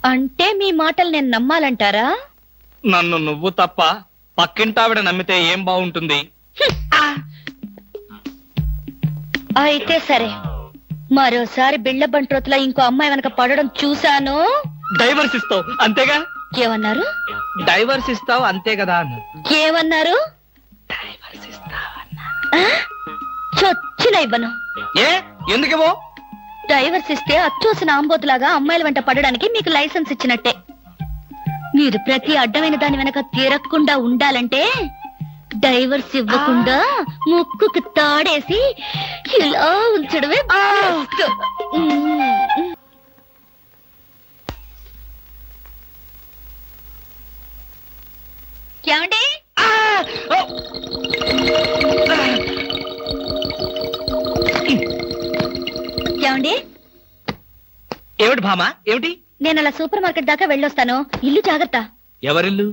అంటే మీ మాటలు నేను నమ్మాలంటారా? నన్ను నువ్వు తప్ప పక్కింటావిడ నమ్మితే ఏం బాగుంటుంది? అయితే సరే, మరోసారి బిళ్ళ బంట్రోతులా ఇంకో అమ్మాయి వెనక పడడం చూశాను. డైవర్స్ ఇస్తావు అంతేగా? ఏమన్నారు? డైవర్స్ ఇస్తావు అంతే కదా అన్న. ఏమన్నారు? డైవర్స్ ఇస్తావన్నా. చొచ్చిన ఇవ్వను. ఏ ఎందుకేమో? డైవర్స్ ఇస్తే అచ్చూసిన ఆంబోతులాగా అమ్మాయిల వెంట పడడానికి మీకు లైసెన్స్ ఇచ్చినట్టే. మీరు ప్రతి అడ్డమైన దాని వెనక తిరగకుండా ఉండాలంటే డైవర్స్ ఇవ్వకుండా ముక్కుకు తాడేసి ఇలా ఉంచడమే best. ఏమండి? ఏమండి? ఏమిటి భామా ఏమిటి? నేను అలా సూపర్ మార్కెట్ దాకా వెళ్ళొస్తాను. ఇల్లు జాగ్రత్త. ఎవరిల్లు?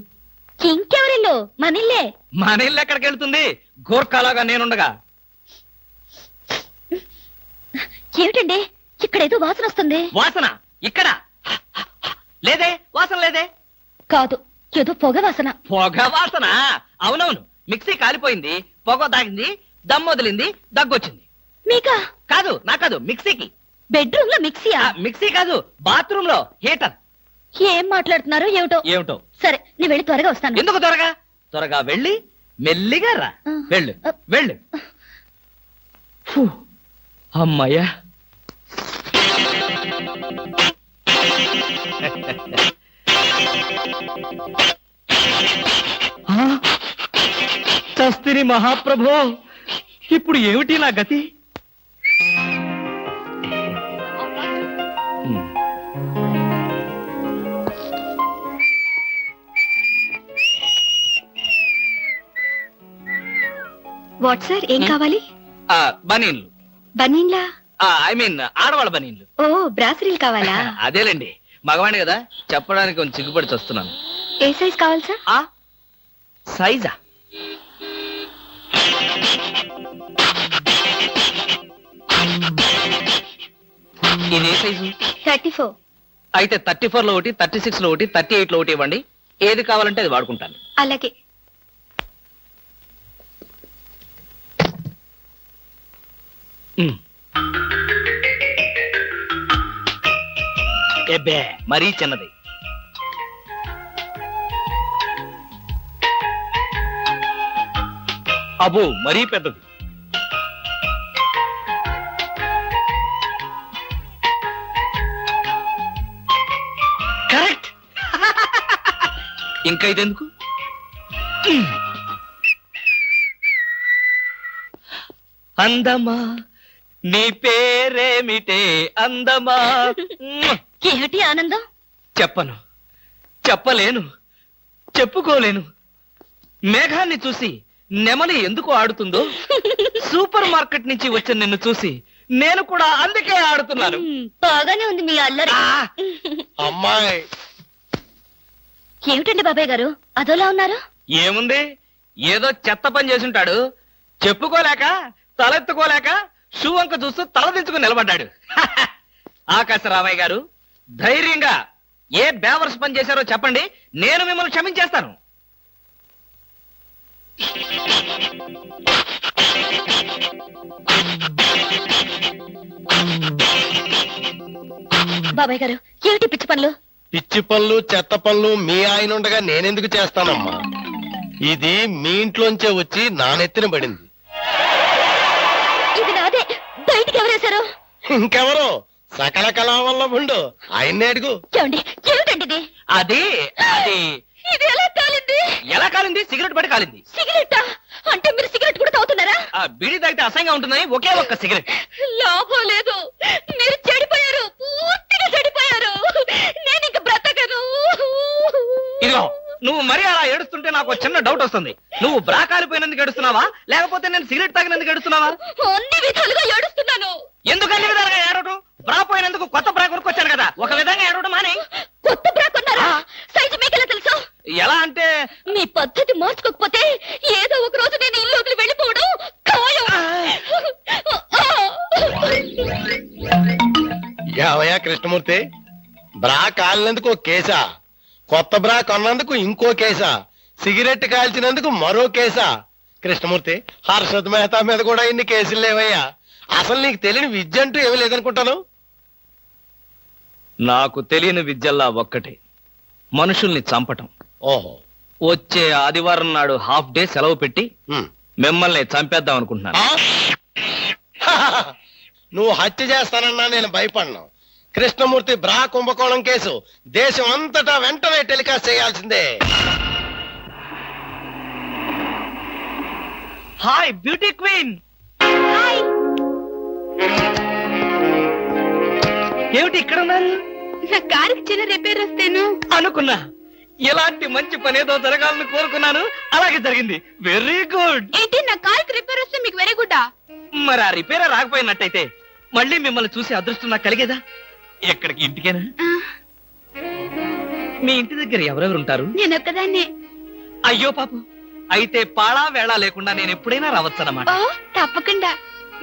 ఇంకెవరిల్లు? మన ఇల్లే. మన ఇల్లు ఎక్కడికి వెళ్తుంది? గోర్ఖాలాగా నేనుండగా. ఏమిటండి ఇక్కడేదో వాసన వస్తుంది? వాసన ఇక్కడ లేదే, వాసన లేదే. కాదు, ఏదో పొగ వాసన. పొగ వాసన? అవునవును, మిక్సీ కాలిపోయింది, పొగ తాగింది, దమ్ వదిలింది, దగ్గొచ్చింది. మీకా? కాదు నా కాదు, మిక్సీకి. బెడ్రూమ్ లో మిక్సీయా? మిక్సీ కాదు, బాత్రూమ్ లో హీటర్. ఏం మాట్లాడుతున్నారు ఏమిటో? ఏమిటో? సరే, నేను వెళ్ళి త్వరగా వస్తాను. ఎందుకు త్వరగా? త్వరగా వెళ్ళి మెల్లిగా రా. వెళ్ళు వెళ్ళు. ఫు, అమ్మయ్యా. చస్తిని మహాప్రభో, ఇప్పుడు ఏమిటి నా గతి? వాట్ సార్, ఏం కావాలి? బనీన్లు. బనీన్లా? ఐ మీన్ ఆడవాళ్ళ బనీన్లు. ఓ, బ్రాసరీలు కావాలా? అదేలేండి, మగవాణి కదా, చెప్పడానికి కొంచెం సిగ్గుపడి వస్తున్నాను. ఏ సైజ్ కావాలి సార్? సైజా? ఇదే సైజు? 34. అయితే 34 లో ఒకటి, 36 లో ఒకటి, 38 లో ఒకటి ఇవ్వండి. ఏది కావాలంటే అది వాడుకుంటాను. అలాగే. ఎబ్బే, మరీ చిన్నది. అబ్బో, మరీ పెద్దది. కరెక్ట్. ఇంకా ఇదెందుకు? అందమా నీ పేరేమిటే అందమా? ఏమిటి ఆనందం? చెప్పను, చెప్పలేను, చెప్పుకోలేను. మేఘాన్ని చూసి నెమలి ఎందుకు ఆడుతుందో, సూపర్ మార్కెట్ నుంచి వచ్చిన నిన్ను చూసి నేను కూడా అందుకే ఆడుతున్నాను. బాగానే ఉంది మీ అల్లరి. అమ్మాయి. ఏమిటండి బాబాయ్ గారు అదోలా ఉన్నారు? ఏముంది, ఏదో చెత్త పని చేసుంటాడు, చెప్పుకోలేక తలెత్తుకోలేక షూ వంక చూస్తూ తలదించుకుని నిలబడ్డాడు. ఆకాశరామయ్య గారు, ధైర్యంగా ఏ బేవర్స్ పని చేశారో చెప్పండి, నేను మిమ్మల్ని క్షమించేస్తాను. బాబాయ్ గారు, ఏమిటి పిచ్చి పనులు? పిచ్చి పనులు చెత్త పనులు మీ ఆయన ఉండగా నేనెందుకు చేస్తానమ్మా? ఇది మీ ఇంట్లోంచే వచ్చి నా నెత్తిన పడింది. ఇది నాదే, బయటికి ఎవరేశారు? ఇంకెవరో సకల కళావల్లభుండు, ఆయన్నే అడుగు. ఏమండి, ఏమిటండి ఇది? అది అది ఇది ఎలా కాలింది? ఎలా కాలింది? సిగరెట్ పడి కాలింది. సిగరెట్టా? అంటే మీరు సిగరెట్ కూడా తాగుతున్నారా? బీడీ తాగితే అసహ్యంగా ఉంటుందని ఒకే ఒక్క సిగరెట్. లాభం లేదు, మీరు చెడిపోయారు, పూర్తిగా చెడిపోయారు. నేను ఇంక బ్రతకను. ఇదిగో, నువ్వు మరీ అలా ఏడుస్తుంటే నాకు చిన్న డౌట్ వస్తుంది. నువ్వు బ్రా కాలిపోయినందుకు ఏడుస్తున్నావా, లేకపోతే నేను సిగరెట్ తాగినందుకు ఏడుస్తున్నావా? అన్ని విధాలుగా ఏడుస్తున్నాను. ఎందుకు అన్ని విధాలుగా ఏడవడం? బ్రా పోయినందుకు కొత్త బ్రా కొనుక్కొచ్చాను కదా, ఒక విధంగా ఏడవడం మాని. కొత్త బ్రా కొన్నారా? సైజు మీకెలా తెలుసు? ఎలా అంటే, మీ పద్ధతి మార్చుకోకపోతే ఏదో ఒక రోజు నేను ఇల్లు వదిలి వెళ్ళిపోవడం ఖాయం. యావయ్యా కృష్ణమూర్తి, బ్రా కాలినందుకు ఒక కేసా, కొత్త బ్రా కొన్నందుకు ఇంకో కేసా, సిగరెట్ కాల్చినందుకు మరో కేసా? కృష్ణమూర్తి, హర్షద్ మెహతా మీద కూడా ఇన్ని కేసులు లేవయ్యా. అసలు నీకు తెలియని విద్య అంటూ ఏమీ లేదనుకుంటాను. నాకు తెలియని విద్యల్లా ఒక్కటే, మనుషుల్ని చంపటం. ఓహో. వచ్చే ఆదివారం నాడు హాఫ్ డే సెలవు పెట్టి ఉమ్. మిమ్మల్ని చంపేద్దాం అనుకుంటున్నాను. నువ్వు హత్య చేస్తానన్నా నేను భయపడను. కృష్ణమూర్తి బ్రా కుంభకోణం కేసు దేశం అంతటా వెంటనే టెలికాస్ట్ చేయాల్సిందే. Hi beauty queen. ఏమిటి ఇక్కడ ఉన్నారు? నా కారుకి చిన్న రిపేర్ వస్తేను అనుకున్నా, ఇలాంటి మంచి పని ఏదో జరగాలని కోరుకున్నాను, అలాగే జరిగింది. Very good. ఏంటి నా కారుకి రిపేర్ వస్తే మీకు వెరీ గుడ్? మరి ఆ రిపేర్ రాకపోయినట్టయితే మళ్ళీ మిమ్మల్ని చూసి అదృష్టం నాకు కలిగేదా? ఎక్కడికి? ఇంటికేనా? మీ ఇంటి దగ్గర ఎవరెవరు ఉంటారు? నేను ఒక్కదాన్నే. అయ్యో పాపం, అయితే పాళా వేళ లేకుండా నేను ఎప్పుడైనా రావచ్చన్నమాట. ఓ తప్పకుండా.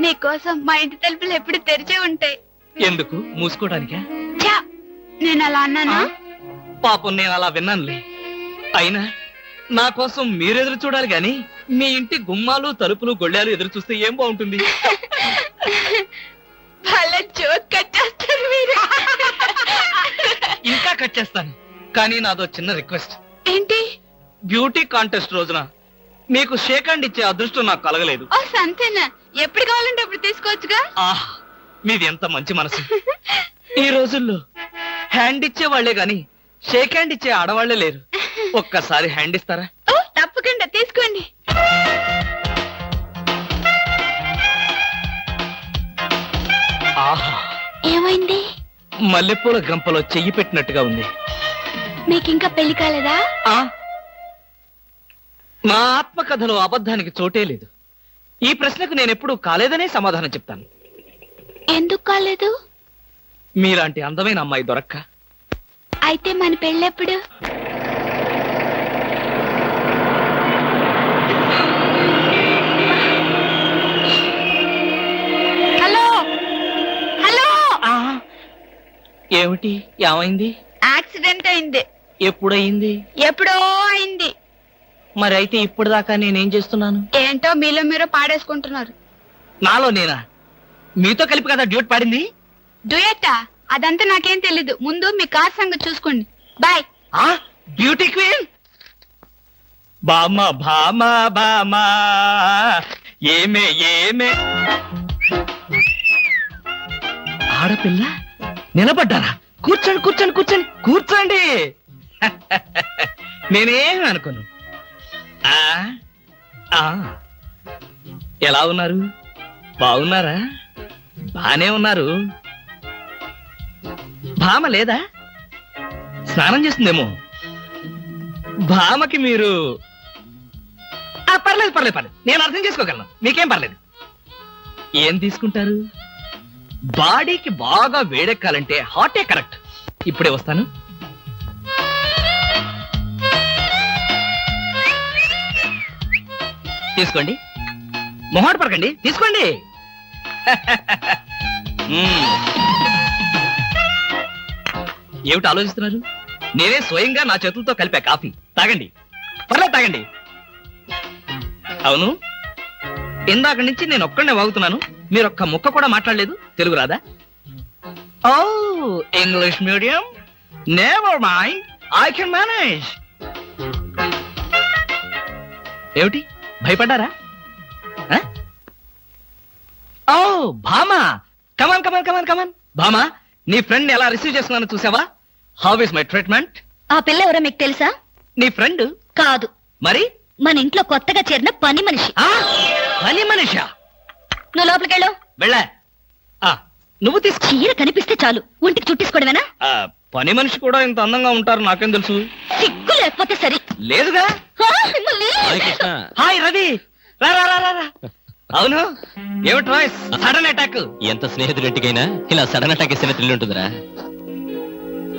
నీకోసం మా ఇంటి తలుపులు ఎప్పుడు తెరిచే ఉంటాయి. ఎందుకు? మూసుకోవడానికా? ఛా, నేను అలా అన్నానా? పాపం, నేను అలా విన్నానులే. అయినా నా కోసం మీరెదురు చూడాలి గాని మీ ఇంటి గుమ్మాలు తలుపులు గొళ్ళాలు ఎదురు చూస్తే ఏం బాగుంటుంది? భలే జోక్ కట్టేస్తారు మీరు. ఇంకా కట్ చేస్తాను, కానీ నాదో చిన్న రిక్వెస్ట్. ఏంటి? బ్యూటీ కాంటెస్ట్ రోజున మీకు షేక్ హ్యాండ్ ఇచ్చే అదృష్టం నాకు కలగలేదు. ఓ సంతేనా? ఎప్పుడు కావాలంటే అప్పుడు తీసుకోవచ్చుగా. ఆహ్, మీది ఎంత మంచి మనసు. ఈ రోజుల్లో హ్యాండ్ ఇచ్చే వాళ్లే గాని షేక్ హ్యాండ్ ఇచ్చే ఆడవాళ్లే లేరు. ఒక్కసారి హ్యాండ్ ఇస్తారా? ఓ తప్పకుండా తీసుకోండి. ఆహా, ఏమైంది? మల్లెపూల గంపలో చెయ్యి పెట్టినట్టుగా ఉంది. మీకింకా పెళ్లి కాలేదా? ఆ, నా ఆత్మకథలో అబద్ధానికి చోటే లేదు. ఈ ప్రశ్నకు నేనెప్పుడు కాలేదనే సమాధానం చెప్తాను. ఎందుకు కాలేదు? మీలాంటి అందమైన అమ్మాయి దొరక్క. అయితే మన పెళ్ళెప్పుడు? Hello hello. ఏమిటి? ఏమైంది? యాక్సిడెంట్ అయింది. ఎప్పుడయింది? ఎప్పుడో అయింది. మరి అయితే ఇప్పుడు దాకా నేనేం చేస్తున్నాను? ఏంటో మీలో మీరు పాడేసుకుంటున్నారు. నాలో నేనా? మీతో కలిపి కదా డ్యూట్ పాడింది. డ్యూయట్టా? అదంతా నాకేం తెలీదు. ముందు మీ కార్ సంగతి చూసుకోండి. బాయ్. ఆ బ్యూటీ క్వీన్. బామా బామా బామా ఏమే ఏమే. ఆడపిల్ల నిలబడ్డారా? కూర్చోండి కూర్చోండి కూర్చోండి కూర్చోండి. నేనేం అనుకోను. ఆ ఆ ఎలా ఉన్నారు? బాగున్నారా? బానే ఉన్నారు. భామ లేదా? స్నానం చేస్తుందేమో. భామకి మీరు పర్లేదు పర్లేదు పర్లేదు, నేను అర్థం చేసుకోగలను. మీకేం పర్లేదు. ఏం తీసుకుంటారు? బాడీకి బాగా వేడెక్కాలంటే హాటే కరెక్ట్. ఇప్పుడే వస్తాను. తీసుకోండి, మొహాట పడకండి, తీసుకోండి. ఏమిటి ఆలోచిస్తున్నారు? నేనే స్వయంగా నా చేతులతో కలిపా కాఫీ. తాగండి, పర్లేదు తాగండి. అవును, ఇందాక నుంచి నేను ఒక్కడనే వాగుతున్నాను. మీరు ఒక్క ముక్క కూడా మాట్లాడలేదు. తెలుగు రాదా? Oh English medium. Never mind, I can manage. ఏమిటి భయపడ్డారా? ఓ భామా, కమాన్ కమాన్ కమాన్ కమాన్. భామా, నీ ఫ్రెండ్ ఎలా రిసీవ్ చేస్తున్నాను చూసావా? How is my treatment? ఆ పిల్ల ఎవరో మీకు తెలుసా? నీ ఫ్రెండ్ కాదు, మరి మన ఇంట్లో కొత్తగా చేరిన పని మనిషి. పని మనిషా? నువ్వు లోపలికెళ్ళు. వెళ్ళా. నువ్వు తీసుకో. చీర కనిపిస్తే చాలు ఒంటికి చుట్టేసుకోవడమేనా? పని మనిషి కూడా ఇంత అందంగా ఉంటారు నాకేం తెలుసు. సిగ్గు లేకపోతే సరే. లేదుగా. మిమ్మల్ని. హాయ్ రవి, రా రా రా రా. అవును, ఏమిటి వాయిస్? Sudden attack. ఎంత స్నేహితుడింటికైనా ఇలా సడన్ అటాక్ ఇస్తే థ్రిల్ ఉంటుందిరా.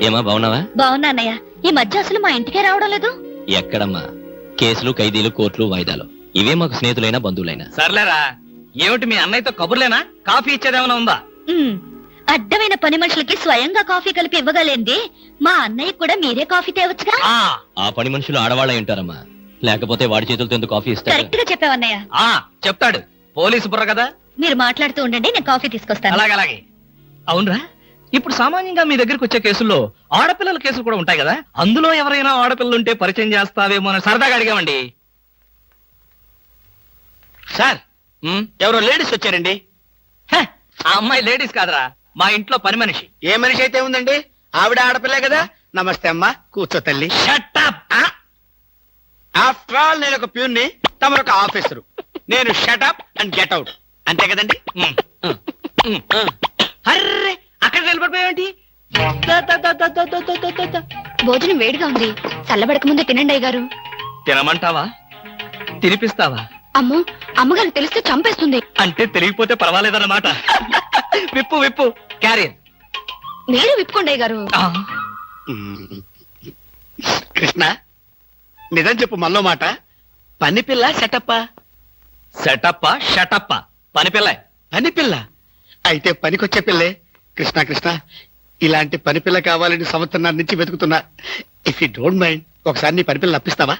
ఏమా బాగున్నావా? బాగున్నా అన్నయ్య. ఈ మధ్య అసలు మా ఇంటికే రావడం లేదు. ఎక్కడమ్మా, కేసులు ఖైదీలు కోర్టులు వాయిదాలు ఇవే మాకు స్నేహితులైనా బంధువులైనా. సర్లేరా, ఏమిటి మీ అన్నయ్యతో కబుర్లేనా? కాఫీ ఇచ్చేదేమైనా ఉందా? అడ్డమైన పని మనుషులకి స్వయంగా కాఫీ కలిపి ఇవ్వగలేంది మా అన్నయ్య కూడా మీరే కాఫీ తేవచ్చుగా. ఆ పని మనుషులు ఆడవాళ్ళై ఉంటారమ్మా, లేకపోతే వాడి చేతులతో ఎందుకు కాఫీ ఇస్తారు? కరెక్ట్ గా చెప్పావన్నయ్య. చెప్తాడు, పోలీసు బుర్ర కదా. మీరు మాట్లాడుతూ ఉండండి, నేను కాఫీ తీసుకొస్తాను. అలాగే. అవునరా, ఇప్పుడు సామాన్యంగా మీ దగ్గరికి వచ్చే కేసుల్లో ఆడపిల్లల కేసులు కూడా ఉంటాయి కదా, అందులో ఎవరైనా ఆడపిల్లలు ఉంటే పరిచయం చేస్తావేమో అని సరదాగా అడిగామండి. సార్ ఎవరో లేడీస్ వచ్చారండి. ఆ అమ్మాయి లేడీస్ కాదురా, మా ఇంట్లో పని మనిషి. ఏ మనిషి అయితే ఉందండి, ఆవిడ ఆడపిల్లే కదా. నమస్తే అమ్మా, కూర్చో తల్లి. Shut up! ఆఫ్టర్ ఆల్ నేను ఒక ప్యూన్ని, తమరొక ఆఫీసరు. నేను షటప్ అండ్ గెట్ అవుట్, అంతే కదండి. అర్రే, అక్కడ నిలబడిపోయావేంటి? భోజనం వేడిగా ఉంది, చల్లబడక ముందే తినండి అయ్యగారు. తినమంటావా, తినిపిస్తావా? అమ్మో, అమ్మగారు తెలిస్తే చంపేస్తుంది. అంటే తెలియకపోతే పర్వాలేదన్నమాట. విప్పు విప్పు, క్యారియర్. మీరు విప్పుకోండి అయ్యగారు. కృష్ణ, నిజం చెప్పు, మనలో మాట. పని పిల్ల సెటప్పా? సెటప్ప షటప్ప, పని పిల్ల. పని పిల్ల అయితే పనికొచ్చే పిల్లే. కృష్ణ కృష్ణ, ఇలాంటి పని పిల్ల కావాలని సంవత్సరం నుంచి వెతుకుతున్నా. ఇఫ్ యూ డోంట్ మైండ్, ఒకసారి నీ పని పిల్ల అప్పిస్తావా?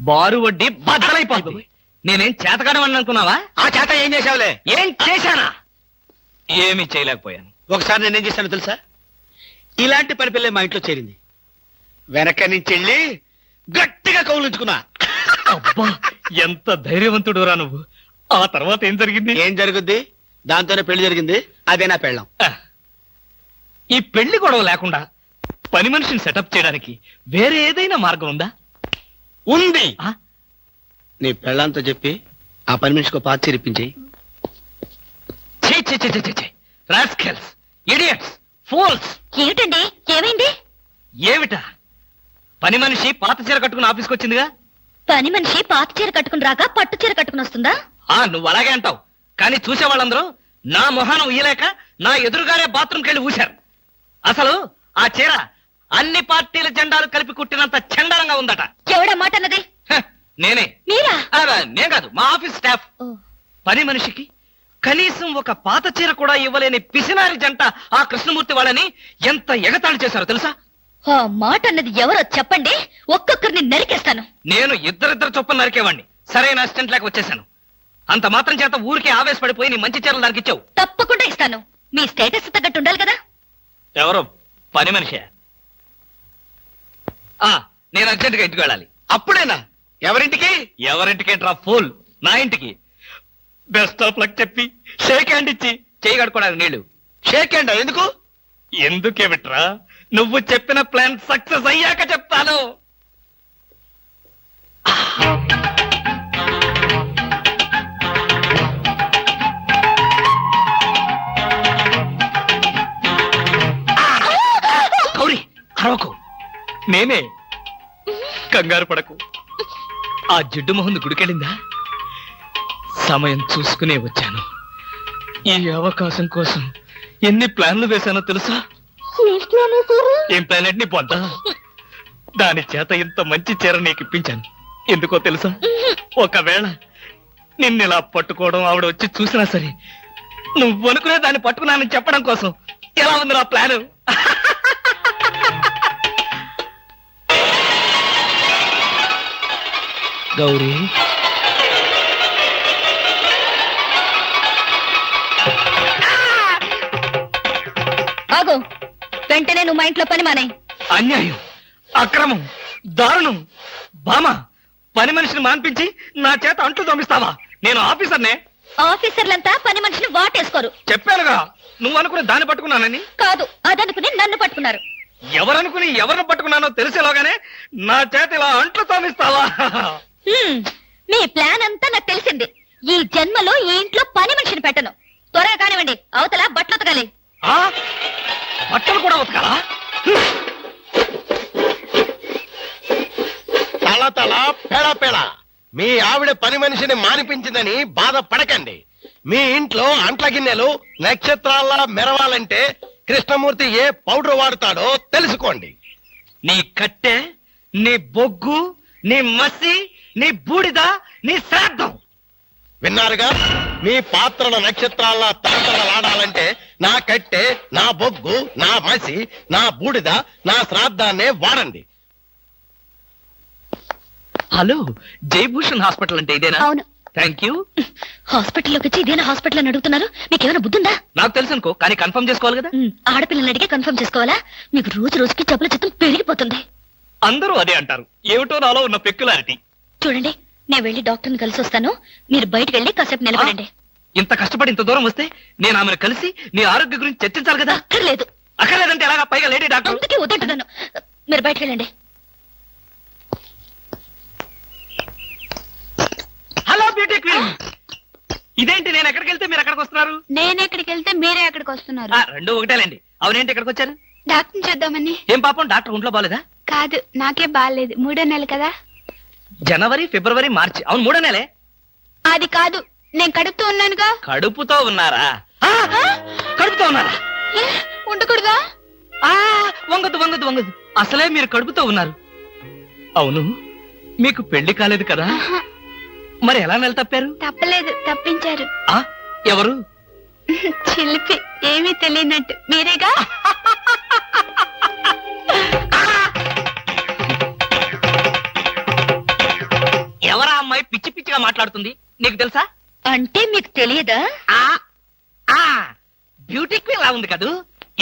బారు వడ్డీ బద్దలైపోతుంది. నేనేం చేతకాడమని అనుకున్నావా? ఆ చేత ఏం చేసావులే? ఏం చేశానా? ఏమీ చేయలేకపోయాను. ఒకసారి నేనేం చేశాను తెలుసా? ఇలాంటి పని పిల్లే మా ఇంట్లో చేరింది. వెనక నుంచి వెళ్ళి గట్టిగా కౌలించుకున్నా. అబ్బా, ఎంత ధైర్యవంతుడు రా నువ్వు. ఆ తర్వాత ఏం జరిగింది? ఏం జరుగుద్ది? దాంతోనే పెళ్లి జరిగింది. అదే నా పెళ్ళం. ఈ పెళ్లి గొడవ లేకుండా పని మనిషిని సెటప్ చేయడానికి వేరే ఏదైనా మార్గం ఉందా? ఉంది. ఆ? నీ పెళ్ళంతో చెప్పి ఆ పని మనిషికి పాత చిరిపించి. Rascals, idiots, fools. ఏమిటండి, ఏమైంది? ఏమిటా? పని మనిషి పాత చీర కట్టుకుని ఆఫీస్కి వచ్చిందిగా. పని మనిషి పాత చీర కట్టుకుని రాక పట్టు చీర కట్టుకుని వస్తుందా? నువ్వు అలాగే అంటావు, కానీ చూసే వాళ్ళందరూ నా మొహానం ఊయలేక నా ఎదురుగానే బాత్రూమ్కి వెళ్ళి ఊశారు. అసలు ఆ చీర అన్ని పార్టీల జెండాలు కలిపి కుట్టినంత చండాలంగా ఉందట. ఎవడా మాట అన్నది? నేనే. మీరా? నేను కాదు, మా ఆఫీస్ స్టాఫ్. పని మనిషికి కనీసం ఒక పాత చీర కూడా ఇవ్వలేని పిసినారి జంట ఆ కృష్ణమూర్తి వాళ్ళని ఎంత ఎగతాళి చేశారో తెలుసా? ఆ మాట అన్నది ఎవరో చెప్పండి, ఒక్కొక్కరిని నరికేస్తాను. నేను ఇద్దరిద్దరు చొప్పున నరికేవాడిని. సరైన అసిస్టెంట్ లేక వచ్చేసాను. అంత మాత్రం చేత ఊరికే ఆవేశపడిపోయి నీ మంచి చీరలు నరికిచ్చావు. తప్పకుండా ఇస్తాను. మీ స్టేటస్ తగ్గట్టు ఉండాలి కదా. ఎవరో పని మనిషి. నేను అర్జెంట్ గా ఇంటికి వెళ్ళాలి. అప్పుడేనా? ఎవరింటికి? ఎవరింటికేంట్రా ఫూల్, నా ఇంటికి. బెస్ట్ ఆఫ్ లక్ చెప్పి షేక్ హ్యాండ్ ఇచ్చి చేయి కడుకోవడానికి నీళ్లు. షేక్ హ్యాండ్ ఎందుకు? ఎందుకేమిట్రా, నువ్వు చెప్పిన ప్లాన్ సక్సెస్ అయ్యాక చెప్తాను. గౌరీ, అరవకు. నేనే. కంగారు పడకు. ఆ జిడ్డు మొహంది గుడికెళ్ళిందా? సమయం చూసుకునే వచ్చాను. ఈ అవకాశం కోసం ఎన్ని ప్లాన్లు వేశానో తెలుసా? ఏం ప్లాన్ అంటే నీ పొద్ద. దాని చేత ఇంత మంచి చీర నీకు ఇప్పించాను. ఎందుకో తెలుసా? ఒకవేళ నిన్నిలా పట్టుకోవడం ఆవిడ వచ్చి చూసినా సరే, నువ్వు అనుకునే దాన్ని పట్టుకున్నానని చెప్పడం కోసం. ఎలా ఉంది నా ప్లాను? గౌరీ, ఆగు. వెంటనే నువ్వు మా ఇంట్లో పని మానే. అన్యాయం, అక్రమం, దారుణం. బామా, పని మనిషిని మాన్పించి నా చేత అంట్లు తోమిస్తావా? నేను ఆఫీసర్నే. ఆఫీసర్లంతా పని మనిషిని వాటేసుకోరు. చెప్పానుగా, నువ్వు అనుకుని దాన్ని పట్టుకున్నానని. కాదు, అదనుకుని నన్ను పట్టుకున్నారు. ఎవరనుకుని ఎవరిని పట్టుకున్నానో తెలిసేలోగానే నా చేత ఇలా అంట్లు తోమిస్తావా? మీ ప్లాన్ అంతా నాకు తెలిసింది. ఈ జన్మలో ఈ ఇంట్లో పని మనిషిని పెట్టను. త్వరగా కానివ్వండి, అవతల బట్టలు ఉతకాలి. బట్టలు కూడా ఉతకాలా? తల తల పెడ పెడ. మీ ఆవిడ పని మనిషిని మానిపించిందని బాధపడకండి. మీ ఇంట్లో అంట్ల గిన్నెలు నక్షత్రాల్లా మెరవాలంటే కృష్ణమూర్తి ఏ పౌడర్ వాడతాడో తెలుసుకోండి. నీ కట్టె, నీ బొగ్గు, నీ మసి, నీ బూడిద, నీ శ్రాద్ధం విన్నారుగా? మీ పాత్రల నక్షత్రాల్లా తలతలలాడాలంటే నా కట్టె, నా బొగ్గు, నా మసి, నా బూడిద, నా శ్రాద్ధాన్నే వాడండి. హలో, జయభూషణ్ హాస్పిటల్ అంటే ఇదేనా? అవును. Thank you. హాస్పిటల్లోకి వచ్చి ఇదేనా హాస్పిటల్ అని అడుగుతున్నారు? మీకేమైనా బుద్ధుందా? నాకు తెలుసు అనుకో, కానీ కన్ఫర్మ్ చేసుకోవాలి కదా. ఆడపిల్లల్ని అడిగే కన్ఫర్మ్ చేసుకోవాలా? మీకు రోజు రోజుకి జబ్బుల చిత్తం పెరిగిపోతుంది. అందరూ అదే అంటారు. ఏమిటో నాలో ఉన్న పెక్యులారిటీ. చూడండి, నేను వెళ్ళి డాక్టర్ని కలిసి వస్తాను. మీరు బయటకు వెళ్ళి కాసేపు నిలబడండి. ఇంత కష్టపడి ఇంత దూరం వస్తే నేను ఆమెను కలిసి నీ ఆరోగ్య గురించి చర్చించాలి కదా. అక్కర్లేదు. అక్కర్లేదంటే ఎలాగా? పైగా లేడీ డాక్టర్. అందుకే వద్దంటున్నాను. మీరు బయటకు వెళ్ళండి. హలో బ్యూటీ క్వీన్, ఇదేంటి నేను ఎక్కడికి వెళ్తే మీరు ఎక్కడికి వస్తున్నారు? నేను ఎక్కడికి వెళ్తే మీరే ఎక్కడికి వస్తున్నారు? రెండు ఒకటేలేండి. అవునేంటి ఎక్కడికి వచ్చారు? డాక్టర్ చూద్దామని. ఏం పాపం, డాక్టర్ ఒంట్లో బాలేదా? కాదు, నాకే బాగాలేదు. 3వ నెల కదా. జనవరి, ఫిబ్రవరి, మార్చి. అవును, 3వ నెలే. అది కాదు, నేను కడుపుతూ ఉన్నానుగా. కడుపుతో ఉన్నారా? కడుపుతో ఉన్నారా? ఏ, ఉండకూడదా? వంగదు వంగదు వంగదు. అసలే మీరు కడుపుతో ఉన్నారు. అవును, మీకు పెళ్లి కాలేదు కదా? ఆహా, మరి ఎలా నెల తప్పారు? తప్పలేదు, తప్పించారు. ఎవరు? చిలిపి, ఏమీ తెలియనట్టు. మీరేగా? ఎవరా అమ్మాయి పిచ్చి పిచ్చిగా మాట్లాడుతుంది? నీకు తెలుసా? అంటే మీకు తెలియదా? బ్యూటీ క్వీన్ లా ఉంది కదూ.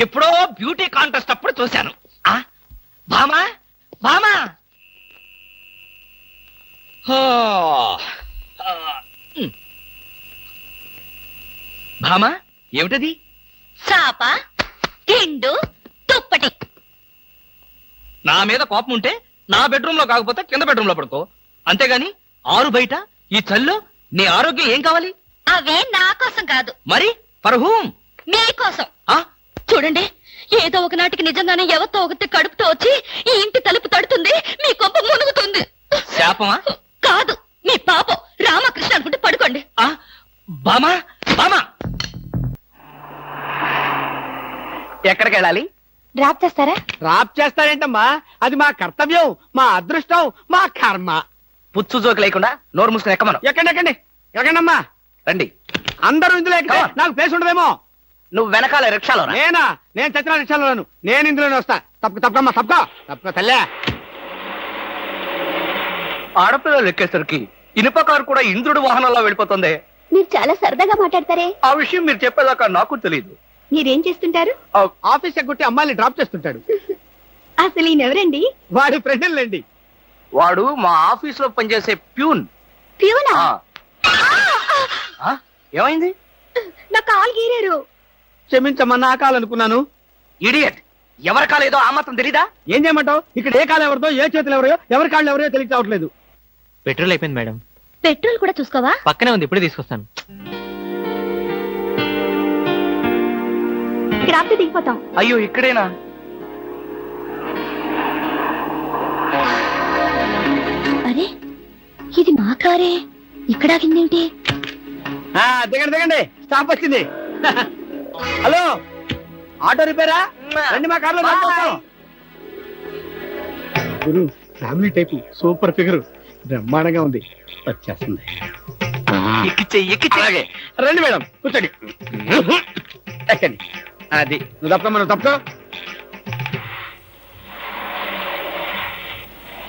ఎప్పుడో బ్యూటీ కాంటెస్ట్ అప్పుడు చూశాను. భామా, భామా. భామా, ఏమిటది? చాప, తిండు, దుప్పటి. నా మీద కోపం ఉంటే నా బెడ్రూమ్ లో కాకపోతే కింద బెడ్రూమ్ లో పడుకో. అంతేగాని ఆరు బయట ఈ చల్లో నీ ఆరోగ్యం ఏం కావాలి? అవే నా కోసం కాదు, మరి ఫర్ హూమ్? మీకోసం. చూడండి, ఏదో ఒకనాటికి నిజంగానే ఎవరితో ఒకటి కడుపుతో వచ్చి ఈ ఇంటి తలుపు తడుతుంది, మీ కొంప మునుగుతుంది. శాపమా? కాదు, మీ పాపం. రామకృష్ణ అనుకుంటే పడుకోండి. బామా, బామా, ఎక్కడికి వెళ్ళాలి? డ్రాప్ చేస్తారా? డ్రాప్ చేస్తారేంటమ్మా? అది మా కర్తవ్యం, మా అదృష్టం, మా కర్మ. పుచ్చు జోకి లేకుండా నోరు మూసుకుని ఎక్కమను. ఎక్కండి ఎక్కండి ఎక్కండమ్మా. రండి. అందరూ ఇందులో ఎక్కితే Come on. నాకు ప్లేస్ ఉండదేమో. నువ్వు వెనకాల రిక్షాలో రా. నేనా? నేను చచ్చిన రిక్షాలోను. నేను ఇందులోనే వస్తా. తప్పకమ్మా, తప్పక తల్లే. ఆడపిల్లలు ఎక్కేసరికి ఇనుప కారు కూడా ఇంద్రుడి వాహనంలో వెళ్ళిపోతుంది. మీరు చాలా సరదాగా మాట్లాడతారే. ఆ విషయం మీరు చెప్పేదాకా నాకు తెలియదు. మీరేం చేస్తుంటారు? ఆఫీస్ ఎగ్గొట్టి అమ్మాయిని డ్రాప్ చేస్తుంటాడు. అసలు ఈయనెవరండి? వాడి ఫ్రెండ్లండి. వాడు మా ఆఫీస్ లో పనిచేసే ప్యూన్. ప్యూనా? ఏమైంది? నా కాలు గీరారు. క్షమించమ్మా, నా కాలనుకున్నాను. ఇడియట్, ఎవరి కాలేదో ఆ మాత్రం తెలీదా? ఏం చేయమంటావు? ఇక్కడ ఏ కాలు ఎవరితో, ఏ చేతులు ఎవరో, ఎవరి కాళ్ళు ఎవరో తెలియక రావట్లేదు. పెట్రోల్ అయిపోయింది మేడం. పెట్రోల్ కూడా చూసుకోవా? పక్కనే ఉంది, ఇప్పుడే తీసుకొస్తాను. ఇక్కడ ఆపితే దిగిపోతాం. అయ్యో, ఇక్కడేనా? అరే, ఇది మా కారే. ఇక్కడ ఆగిందేంటి? దిగండి దిగండి, స్టాప్ వచ్చింది. హలో, ఆటో రిపేరా? రండి మా కార్లో. గురు, ఫ్యామిలీ టైప్, సూపర్ ఫిగర్, బ్రహ్మాండంగా ఉంది. వచ్చేస్తుంది. అలాగే రండి మేడం, కూర్చోండి. ఎక్కండి. అది నువ్వు తప్ప, మనం తప్ప.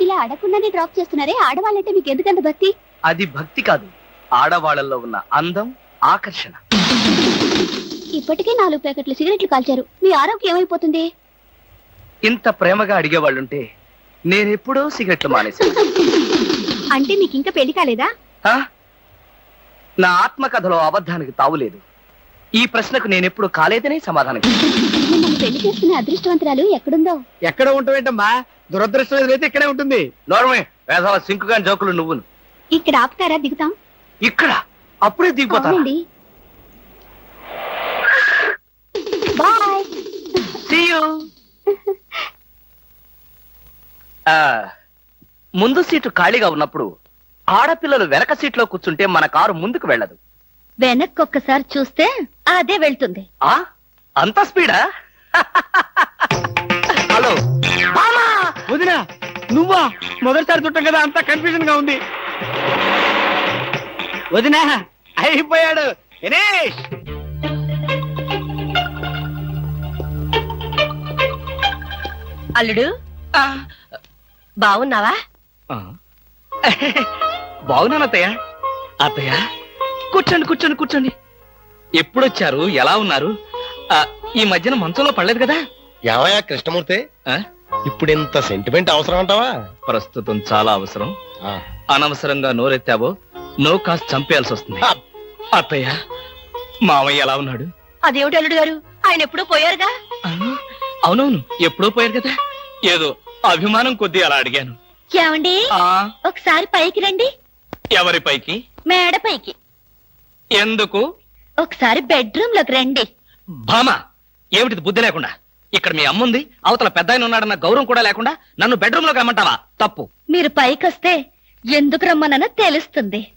ఇలా అడగకుండానే డ్రాప్ చేస్తున్నారే, ఆడవాళ్ళంటే మీకు ఎందుకంత భక్తి? అది భక్తి కాదు, ఆడవాళ్ళల్లో ఉన్న అందం, ఆకర్షణ. ఇప్పటికే 4 ప్యాకెట్లు సిగరెట్లు కాల్చారు. మీ ఆరోగ్యం ఏమైపోతుంది? ఇంత ప్రేమగా అడిగేవాళ్ళుంటే నేనెప్పుడో సిగరెట్లు మానేశాను. అంటే మీకు ఇంకా పెళ్లి కాలేదా? నా ఆత్మకథలో అబద్ధానికి తావులేదు. ఈ ప్రశ్నకు నేనెప్పుడు కాలేదనే సమాధానం. మిమ్మల్ని పెళ్లి చేసుకునే అదృష్టవంతురాలు ఎక్కడుందో? ఎక్కడ ఉంటావేంటమ్మా? దురదృష్టం ఎదురైతే ఇక్కడే ఉంటుంది. నోర్మే, వేసవ సింకుగా జోకులు నువ్వును. ఇక్కడ ఆపుతారా? దిగుతాం. ఇక్కడ అప్పుడే దిగిపోతాను. అవునండి. బాయ్. See you. ముందు సీటు ఖాళీగా ఉన్నప్పుడు ఆడపిల్లలు వెనక సీట్లో కూర్చుంటే మన కారు ముందుకు వెళ్ళదు. వెనక్కి ఒక్కసారి చూస్తే అదే వెళ్తుంది. అంత స్పీడా? హలో వదినా, నువ్వా? మొదటిసారి చుట్టం కదా, అంతా కన్ఫ్యూజన్ గా ఉంది. వదినా, అయిపోయాడు దినేష్. అల్లుడు బాగున్నావా? బాగున్నాను అత్తయ్య. అత్తయ్య కూర్చోండి కూర్చోండి కూర్చోండి. ఎప్పుడొచ్చారు? ఎలా ఉన్నారు? ఈ మధ్యన మంచంలో పడలేదు కదా? ఏమయ్యా కృష్ణమూర్తి, ఆ? ఇప్పుడు ఇంత సెంటిమెంట్ అవసరం అంటావా? ప్రస్తుతం చాలా అవసరం. ఆ, అనవసరంగా నోరెత్తావో నో కాస్త చంపేయాల్సి వస్తుంది. ఆ, అత్తయ్య మామయ్య ఎలా ఉన్నాడు? అదేమిటి అల్లుడు గారు, ఆయన ఎప్పుడూ పోయారుగా. ఆ, అవునవును ఎప్పుడో పోయారు కదా. ఏదో అభిమానం కొద్దీ అలా అడిగాను. ఏమండి ఆ ఒకసారి పైకి రండి. ఎవరి పైకి? మేడ పైకి. ఎందుకు? ఒకసారి బెడ్రూమ్ లోకి రండి. భామ, ఏమిటిది బుద్ధి లేకుండా? ఇక్కడ మీ అమ్ముంది, అవతల పెద్ద ఆయన ఉన్నాడన్న గౌరవం కూడా లేకుండా నన్ను బెడ్రూమ్ లోకి రమ్మంటావా? తప్పు. మీరు పైకొస్తే ఎందుకు రమ్మనో తెలుస్తుంది.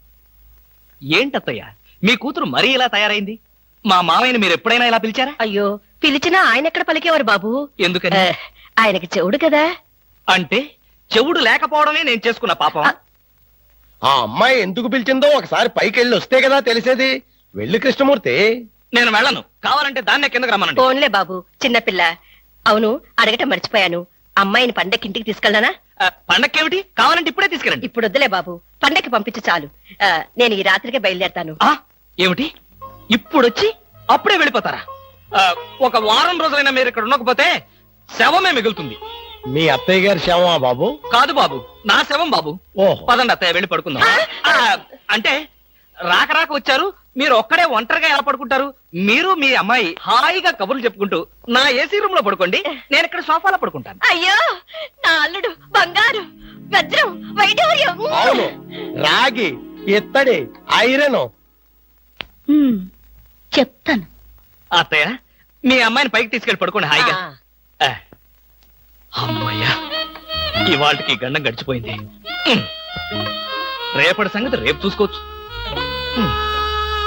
ఏంటత్తయ్య మీ కూతురు మరీ ఇలా తయారైంది? మా మామయ్యని మీరు ఎప్పుడైనా ఇలా పిలిచారా? అయ్యో, పిలిచినా ఆయన ఎక్కడ పలికేవారు బాబు. ఎందుకని? ఆయనకి చెవుడు కదా. అంటే చెవుడు లేకపోవడమే నేను చేసుకున్న పాపం. ఆ అమ్మాయి ఎందుకు పిలిచిందో ఒకసారి పైకి వెళ్ళి వస్తే కదా తెలిసేది. వెళ్ళి కృష్ణమూర్తి. నేను వెళ్ళను. కావాలంటే దాన్నే కిందకి రమ్మనండి. ఫోన్లే బాబు, చిన్నపిల్ల. అవును, అడగటం మర్చిపోయాను. అమ్మాయిని పండక్కి ఇంటికి తీసుకెళ్ళనా? పండక్కేమిటి? కావాలంటే ఇప్పుడే తీసుకెళ్ళండి. ఇప్పుడు వద్దులే బాబు, పండక్కి పంపించు చాలు. నేను ఈ రాత్రికే బయలుదేరతాను. ఆ ఏమిటి? ఇప్పుడొచ్చి అప్పుడే వెళ్ళిపోతారా? ఒక వారం రోజులైనా మీరు ఇక్కడ ఉండకపోతే శవమే మిగులుతుంది. మీ అత్తయ్య గారి శవమా బాబు? కాదు బాబు, నా శవం బాబు. ఓహో, పదండి అత్తయ్య, వెళ్ళి పడుకుందాం. అంటే రాక రాక వచ్చారు, మీరు ఒక్కడే ఒంటరిగా ఎలా పడుకుంటారు? మీరు మీ అమ్మాయి హాయిగా కబుర్లు చెప్పుకుంటూ నా ఏసీ రూమ్ లో పడుకోండి, నేను ఇక్కడ సోఫాలో పడుకుంటాను. అయ్యో, నా అల్లుడు బంగారు, వజ్రం, వైఢూర్యం. అవును, రాగి, ఇత్తడి, ఐరన్. చెప్తాను. అత్తయ్య మీ అమ్మాయిని పైకి తీసుకెళ్ళి పడుకోండి హాయిగా. ఆ. అమ్మయ్యా, ఇవాళకి గండం గడిచిపోయింది. రేపటి సంగతి రేపు చూసుకోవచ్చు.